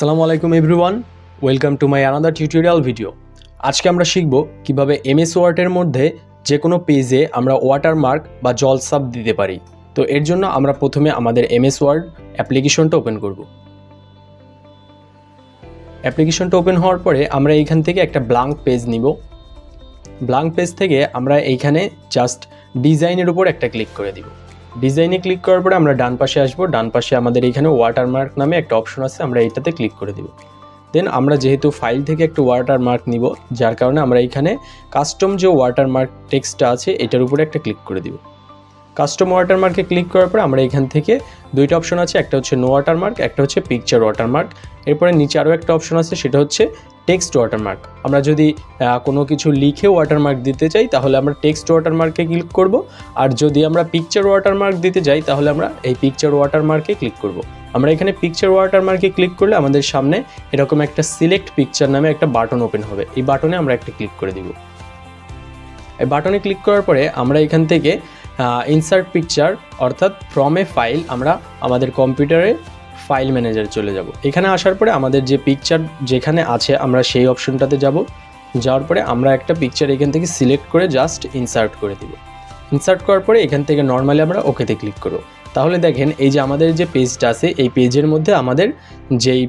আসসালামু আলাইকুম everyone, welcome to my another tutorial video. আজকে আমরা শিখব কিভাবে এমএস ওয়ার্ডের মধ্যে যে কোনো পেজে আমরা ওয়াটারমার্ক বা জলছাপ দিতে পারি। তো এর জন্য আমরা প্রথমে আমাদের এমএস ওয়ার্ড অ্যাপ্লিকেশনটা ওপেন করব। অ্যাপ্লিকেশনটা ওপেন হওয়ার পরে আমরা এইখান থেকে একটা ব্ল্যাঙ্ক পেজ নিব। ব্ল্যাঙ্ক পেজ থেকে আমরা এইখানে জাস্ট ডিজাইনের উপর একটা ক্লিক করে দিব। ডিজাইনে ক্লিক করার পরে আমরা ডান পাশে আসবো। ডান পাশে আমাদের এইখানে ওয়াটারমার্ক নামে একটা অপশন আছে, আমরা এইটাতে ক্লিক করে দিব। দেন আমরা যেহেতু ফাইল থেকে একটা ওয়াটারমার্ক নিব, যার কারণে আমরা এইখানে কাস্টম যে ওয়াটারমার্ক টেক্সটটা আছে এটার উপরে একটা ক্লিক করে দিব। কাস্টম ওয়াটারমার্কে ক্লিক করার পরে আমরা এখান থেকে দুইটা অপশন আছে, একটা হচ্ছে নো ওয়াটারমার্ক, একটা হচ্ছে পিকচার ওয়াটারমার্ক। এরপরে নিচে আরও একটা অপশন আছে, সেটা হচ্ছে টেক্সট ওয়াটারমার্ক। আমরা যদি কোনো কিছু লিখে ওয়াটারমার্ক দিতে চাই তাহলে আমরা টেক্সট ওয়াটারমার্কে ক্লিক করব, আর যদি আমরা পিকচার ওয়াটারমার্ক দিতে যাই তাহলে আমরা এই পিকচার ওয়াটারমার্কে ক্লিক করব। আমরা এখানে পিকচার ওয়াটারমার্কে ক্লিক করলে আমাদের সামনে এরকম একটা সিলেক্ট পিকচার নামে একটা বাটন ওপেন হবে। এই বাটনে আমরা একটা ক্লিক করে দিব। এই বাটনে ক্লিক করার পরে আমরা এখান থেকে ইনসার্ট পিকচার অর্থাৎ ফ্রম এ ফাইল আমরা আমাদের কম্পিউটারে ফাইল ম্যানেজারে চলে যাব। এখানে আসার পরে আমাদের যে পিকচার যেখানে আছে আমরা সেই অপশনটাতে যাব। যাওয়ার পরে আমরা একটা পিকচার এখান থেকে সিলেক্ট করে জাস্ট ইনসার্ট করে দিব। ইনসার্ট করার পরে এখান থেকে নর্মালি আমরা ওকেতে ক্লিক করব। তাহলে দেখেন এই যে আমাদের যে পেজটা আছে এই পেজের মধ্যে আমাদের যেই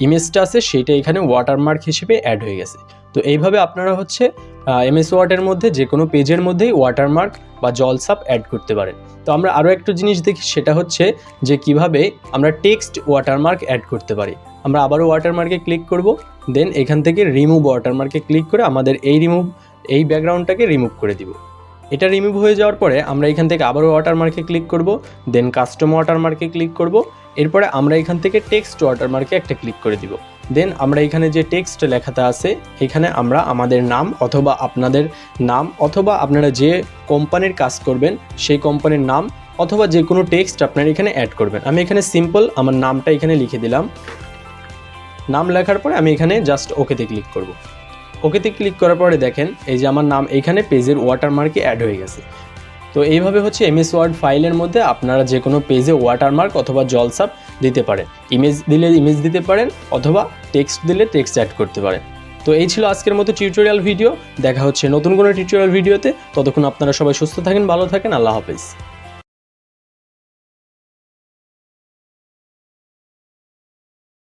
ইমেজটা আছে সেটা এখানে ওয়াটারমার্ক হিসেবে অ্যাড হয়ে গেছে। তো এইভাবে আপনারা হচ্ছে এমএস ওয়ার্ডের মধ্যে যে কোনো পেজের মধ্যেই ওয়াটারমার্ক বা জলছাপ অ্যাড করতে পারেন। তো আমরা আরও একটা জিনিস দেখি, সেটা হচ্ছে যে কিভাবে আমরা টেক্সট ওয়াটারমার্ক অ্যাড করতে পারি। আমরা আবারও ওয়াটারমার্কে ক্লিক করব, দেন এখান থেকে রিমুভ ওয়াটারমার্কে ক্লিক করে আমাদের এই ব্যাকগ্রাউন্ডটাকে রিমুভ করে দিব। এটা রিমুভ হয়ে যাওয়ার পরে আমরা এখান থেকে আবারও ওয়াটারমার্কে ক্লিক করব, দেন কাস্টম ওয়াটারমার্কে ক্লিক করব। এরপরে আমরা এখান থেকে টেক্সট ওয়াটারমার্কে একটা ক্লিক করে দিব। দেন আমরা এখানে যে টেক্সট লেখাটা আছে এখানে আমরা আমাদের নাম অথবা আপনাদের নাম অথবা আপনারা যে কোম্পানির কাজ করবেন সেই কোম্পানির নাম অথবা যে কোনো টেক্সট আপনারা এখানে অ্যাড করবেন। আমি এখানে সিম্পল আমার নামটা এখানে লিখে দিলাম। নাম লেখার পরে আমি এখানে জাস্ট ওকেতে ক্লিক করব। ওকেতে ক্লিক করার পরে দেখেন এই যে আমার নাম এখানে পেজের ওয়াটারমার্কে অ্যাড হয়ে গেছে। তো এইভাবে হচ্ছে এমএস ওয়ার্ড ফাইলের মধ্যে আপনারা যে কোনো পেজে ওয়াটারমার্ক অথবা জলছাপ দিতে পারেন। ইমেজ দিলে ইমেজ দিতে পারেন অথবা টেক্সট দিলে টেক্সট অ্যাড করতে পারেন। তো এই ছিল আজকের মতো টিউটোরিয়াল ভিডিও। দেখা হচ্ছে নতুন কোনো টিউটোরিয়াল ভিডিওতে। ততক্ষণ আপনারা সবাই সুস্থ থাকেন, ভালো থাকেন। আল্লাহ হাফেজ।